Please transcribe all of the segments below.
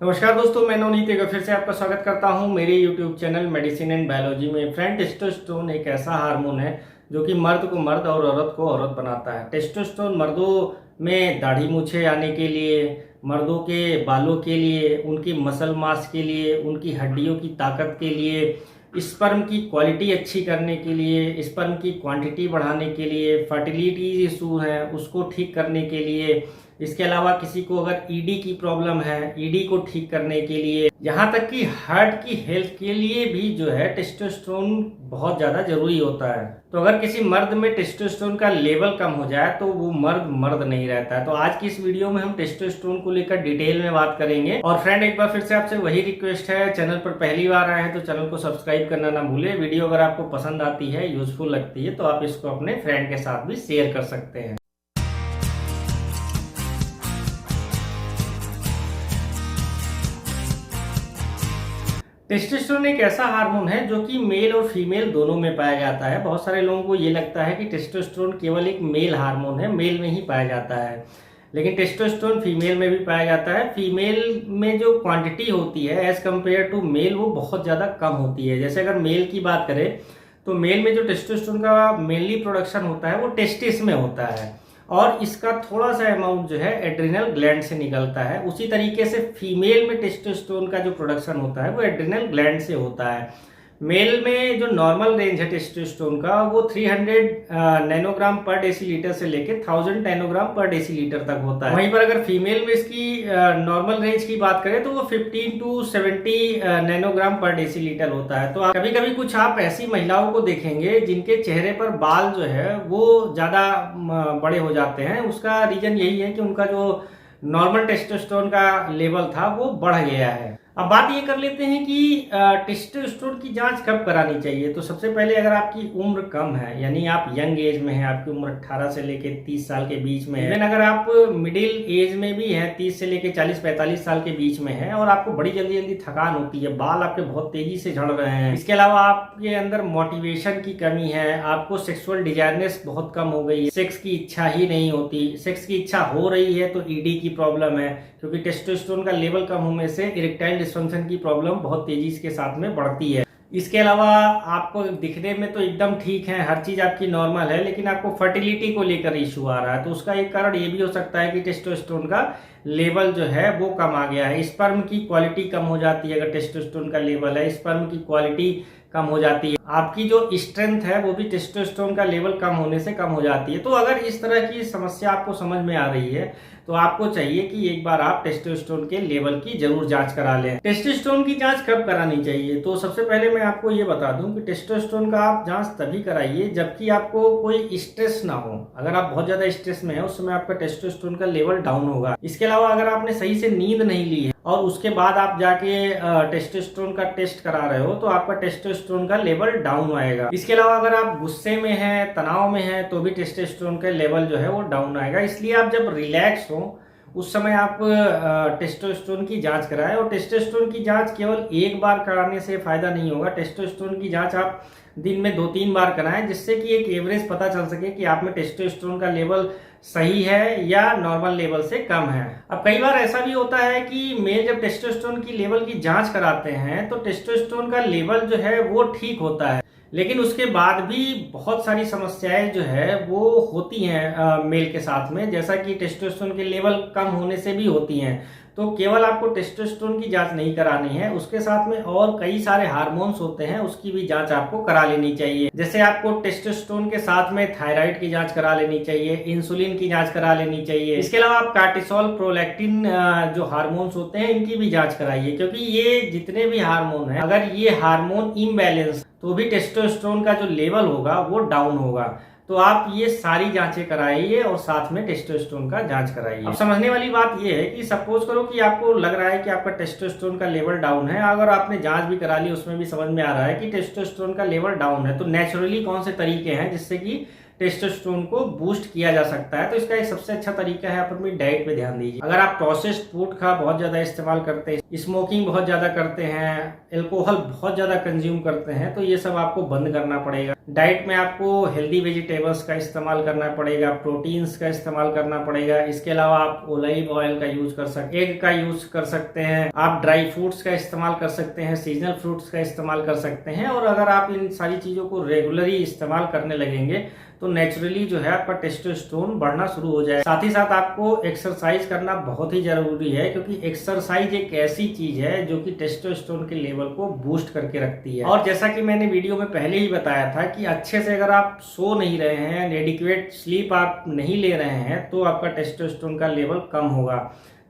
नमस्कार दोस्तों, मैं नवनीत एक बार फिर से आपका स्वागत करता हूं मेरे YouTube channel medicine and biology में। फ्रेंड, टेस्टोस्टेरोन एक ऐसा हार्मोन है जो कि मर्द को मर्द और औरत को औरत बनाता है। टेस्टोस्टेरोन मर्दों में दाढ़ी मूछें आने के लिए, मर्दों के बालों के लिए, उनकी मसल मास के लिए, उनकी हड्डियों की ताकत के लिए, स्पर्म की क्वालिटी अच्छी करने के लिए, स्पर्म की क्वांटिटी बढ़ाने के लिए, फर्टिलिटी इशू है उसको ठीक करने के लिए, इसके अलावा किसी को अगर ईडी की प्रॉब्लम है, ईडी को ठीक करने के लिए, यहाँ तक कि हार्ट की हेल्थ के लिए भी जो है टेस्टोस्टेरोन बहुत ज़्यादा जरूरी होता है। तो अगर किसी मर्द में टेस्टोस्टेरोन का लेवल कम हो जाए तो वो मर्द मर्द नहीं रहता है। तो आज की इस वीडियो में हम टेस्टोस्टेरोन को लेकर डिटेल में बात करेंगे। और फ्रेंड, एक बार फिर से आपसे वही रिक्वेस्ट है, चैनल पर पहली बार आए हैं तो चैनल को सब्सक्राइब करना ना भूले। वीडियो अगर आपको पसंद आती है, यूजफुल लगती है, तो आप इसको अपने फ्रेंड के साथ भी शेयर कर सकते हैं। टेस्टोस्टेरोन एक ऐसा हार्मोन है जो कि मेल और फीमेल दोनों में पाया जाता है। बहुत सारे लोगों को ये लगता है कि टेस्टोस्टेरोन केवल एक मेल हार्मोन है, मेल में ही पाया जाता है, लेकिन टेस्टोस्टेरोन फीमेल में भी पाया जाता है। फीमेल में जो क्वांटिटी होती है एज कम्पेयर टू मेल वो बहुत ज़्यादा कम होती है। जैसे अगर मेल की बात करें तो मेल में जो टेस्टोस्टेरोन का मेनली प्रोडक्शन होता है वो टेस्टिस में होता है और इसका थोड़ा सा अमाउंट जो है एड्रिनल ग्लैंड से निकलता है। उसी तरीके से फीमेल में टेस्टोस्टेरोन का जो प्रोडक्शन होता है वो एड्रिनल ग्लैंड से होता है। मेल में जो नॉर्मल रेंज है टेस्टोस्टेरोन का वो 300 नैनोग्राम पर डेसीलीटर से लेके 1000 नैनोग्राम पर डेसीलीटर तक होता है। वहीं पर अगर फीमेल में इसकी नॉर्मल रेंज की बात करें तो वो 15 टू 70 नैनोग्राम पर डेसीलीटर होता है। तो कभी कभी कुछ आप ऐसी महिलाओं को देखेंगे जिनके चेहरे पर बाल जो है वो ज्यादा बड़े हो जाते हैं। उसका रीजन यही है कि उनका जो नॉर्मल टेस्टोस्टेरोन का लेवल था वो बढ़ गया है। अब बात ये कर लेते हैं कि टेस्टोस्टेरोन की जांच कब करानी चाहिए। तो सबसे पहले अगर आपकी उम्र कम है, यानी आप यंग एज में हैं, आपकी उम्र 18 से लेके 30 साल के बीच में है, लेकिन अगर आप मिडिल एज में भी हैं, 30 से लेके 40-45 साल के बीच में है और आपको बड़ी जल्दी जल्दी थकान होती है, बाल आपके बहुत तेजी से झड़ रहे हैं, इसके अलावा आपके अंदर मोटिवेशन की कमी है, आपको सेक्सुअल डिजायरनेस बहुत कम हो गई है, सेक्स की इच्छा ही नहीं होती, सेक्स की इच्छा हो रही है तो ईडी की प्रॉब्लम है, क्योंकि टेस्टोस्टेरोन का लेवल कम होने से इरेक्टाइल डिस्फंक्शन की प्रॉब्लम बहुत तेजी के साथ में बढ़ती है। इसके अलावा आपको दिखने में तो एकदम ठीक है, हर चीज आपकी नॉर्मल है, लेकिन आपको फर्टिलिटी को लेकर इशू आ रहा है। तो उसका एक कारण ये भी हो सकता है कि टेस्टोस्टेरोन का लेवल जो है वो कम आ गया है। स्पर्म की क्वालिटी कम हो जाती है अगर टेस्टोस्टेरोन का लेवल है, स्पर्म की क्वालिटी कम हो जाती है, आपकी जो स्ट्रेंथ है वो भी टेस्टोस्टेरोन का लेवल कम होने से कम हो जाती है। तो अगर इस तरह की समस्या आपको समझ में आ रही है तो आपको चाहिए कि एक बार आप टेस्टोस्टेरोन के लेवल की जरूर जांच करा लें। टेस्टोस्टेरोन की जांच कब करानी चाहिए? तो सबसे पहले मैं आपको ये बता दूं कि टेस्टोस्टेरोन का आप जांच तभी कराइए जबकि आपको कोई स्ट्रेस ना हो। अगर आप बहुत ज्यादा स्ट्रेस में है उस समय आपका टेस्टोस्टेरोन का लेवल डाउन होगा। इसके अलावा अगर आपने सही से नींद नहीं ली है और उसके बाद आप जाके टेस्टोस्टेरोन का टेस्ट करा रहे हो तो आपका टेस्टोस्टेरोन का लेवल डाउन आएगा। इसके अलावा अगर आप गुस्से में हैं, तनाव में हैं, तो भी टेस्टोस्टेरोन का लेवल जो है वो डाउन आएगा। इसलिए आप जब रिलैक्स हो उस समय आप टेस्टोस्टेरोन की जांच कराएं। और टेस्टोस्टेरोन की जांच केवल एक बार कराने से फायदा नहीं होगा। टेस्टोस्टेरोन की जांच आप दिन में 2-3 बार कराएं, जिससे कि एक एवरेज पता चल सके कि आप में टेस्टोस्टेरोन का लेवल सही है या नॉर्मल लेवल से कम है। अब कई बार ऐसा भी होता है कि मेल जब टेस्टोस्टेरोन की लेवल की जांच कराते हैं तो टेस्टोस्टेरोन का लेवल जो है वो ठीक होता है, लेकिन उसके बाद भी बहुत सारी समस्याएं जो है वो होती हैं मेल के साथ में, जैसा कि टेस्टोस्टेरोन के लेवल कम होने से भी होती हैं। तो केवल आपको टेस्टोस्टेरोन की जांच नहीं करानी है, उसके साथ में और कई सारे हार्मोन्स होते हैं उसकी भी जांच आपको करा लेनी चाहिए। जैसे आपको टेस्टोस्टेरोन के साथ में थायराइड की जांच करा लेनी चाहिए, इंसुलिन की जांच करा लेनी चाहिए। इसके अलावा आप कार्टिसोल, प्रोलैक्टिन जो हार्मोन्स होते हैं इनकी भी जांच कराइए, क्योंकि ये जितने भी हार्मोन है अगर ये हार्मोन इम्बैलेंस तो भी टेस्टोस्टेरोन का जो लेवल होगा वो डाउन होगा। तो आप ये सारी जांचें कराइए और साथ में टेस्टोस्टेरोन का जांच कराइए। अब समझने वाली बात ये है कि सपोज करो कि आपको लग रहा है कि आपका टेस्टोस्टेरोन का लेवल डाउन है, अगर आपने जांच भी करा ली उसमें भी समझ में आ रहा है कि टेस्टोस्टेरोन का लेवल डाउन है, तो नेचुरली कौन से तरीके हैं जिससे कि टेस्टोस्टेरोन को बूस्ट किया जा सकता है। तो इसका एक सबसे अच्छा तरीका है, आप अपनी डाइट पे ध्यान दीजिए। अगर आप प्रोसेस्ड फूड का बहुत ज़्यादा इस्तेमाल करते हैं, स्मोकिंग बहुत ज़्यादा करते हैं, एल्कोहल बहुत ज़्यादा कंज्यूम करते हैं, तो ये सब आपको बंद करना पड़ेगा। डाइट में आपको हेल्दी वेजिटेबल्स का इस्तेमाल करना पड़ेगा, प्रोटीन्स का इस्तेमाल करना पड़ेगा। इसके अलावा आप ओलिव ऑयल का यूज कर सकते हैं, एग का यूज कर सकते हैं, आप ड्राई फ्रूट्स का इस्तेमाल कर सकते हैं, सीजनल फ्रूट्स का इस्तेमाल कर सकते हैं। और अगर आप इन सारी चीज़ों को रेगुलरली इस्तेमाल करने लगेंगे तो नेचुरली जो है आपका टेस्टोस्टेरोन बढ़ना शुरू हो जाए। साथ ही साथ आपको एक्सरसाइज करना बहुत ही जरूरी है, क्योंकि एक्सरसाइज एक ऐसी चीज है जो कि टेस्टोस्टेरोन के लेवल को बूस्ट करके रखती है। और जैसा कि मैंने वीडियो में पहले ही बताया था कि अच्छे से अगर आप सो नहीं रहे हैं, एडिक्वेट स्लीप आप नहीं ले रहे हैं, तो आपका टेस्टोस्टेरोन का लेवल कम होगा।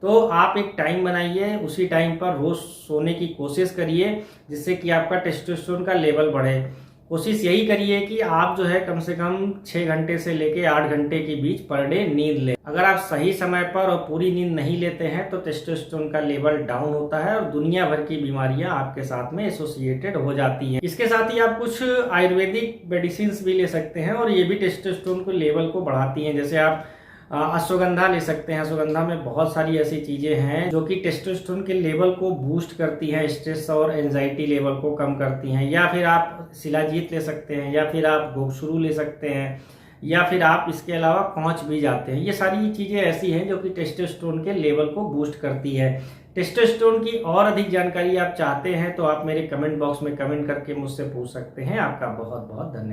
तो आप एक टाइम बनाइए, उसी टाइम पर रोज सोने की कोशिश करिए, जिससे कि आपका टेस्टोस्टेरोन का लेवल बढ़े। कोशिश यही करिए कि आप जो है कम से कम 6 घंटे से लेके 8 घंटे के बीच पर डे नींद लें। अगर आप सही समय पर और पूरी नींद नहीं लेते हैं तो टेस्टोस्टेरोन का लेवल डाउन होता है और दुनिया भर की बीमारियां आपके साथ में एसोसिएटेड हो जाती हैं। इसके साथ ही आप कुछ आयुर्वेदिक मेडिसिन भी ले सकते हैं और ये भी टेस्टोस्टेरोन को लेवल को बढ़ाती हैं। जैसे आप अश्वगंधा ले सकते हैं। अश्वगंधा में बहुत सारी ऐसी चीजें हैं जो कि टेस्टोस्टेरोन के लेवल को बूस्ट करती हैं, स्ट्रेस और एंजाइटी लेवल को कम करती हैं। या फिर आप शिलाजीत ले सकते हैं, या फिर आप गोगशुरू ले सकते हैं, या फिर आप इसके अलावा कौच भी जाते हैं। ये सारी चीजें ऐसी हैं जो कि टेस्टोस्टेरोन के लेवल को बूस्ट करती है। टेस्टोस्टेरोन की और अधिक जानकारी आप चाहते हैं तो आप मेरे कमेंट बॉक्स में कमेंट करके मुझसे पूछ सकते हैं। आपका बहुत बहुत धन्यवाद।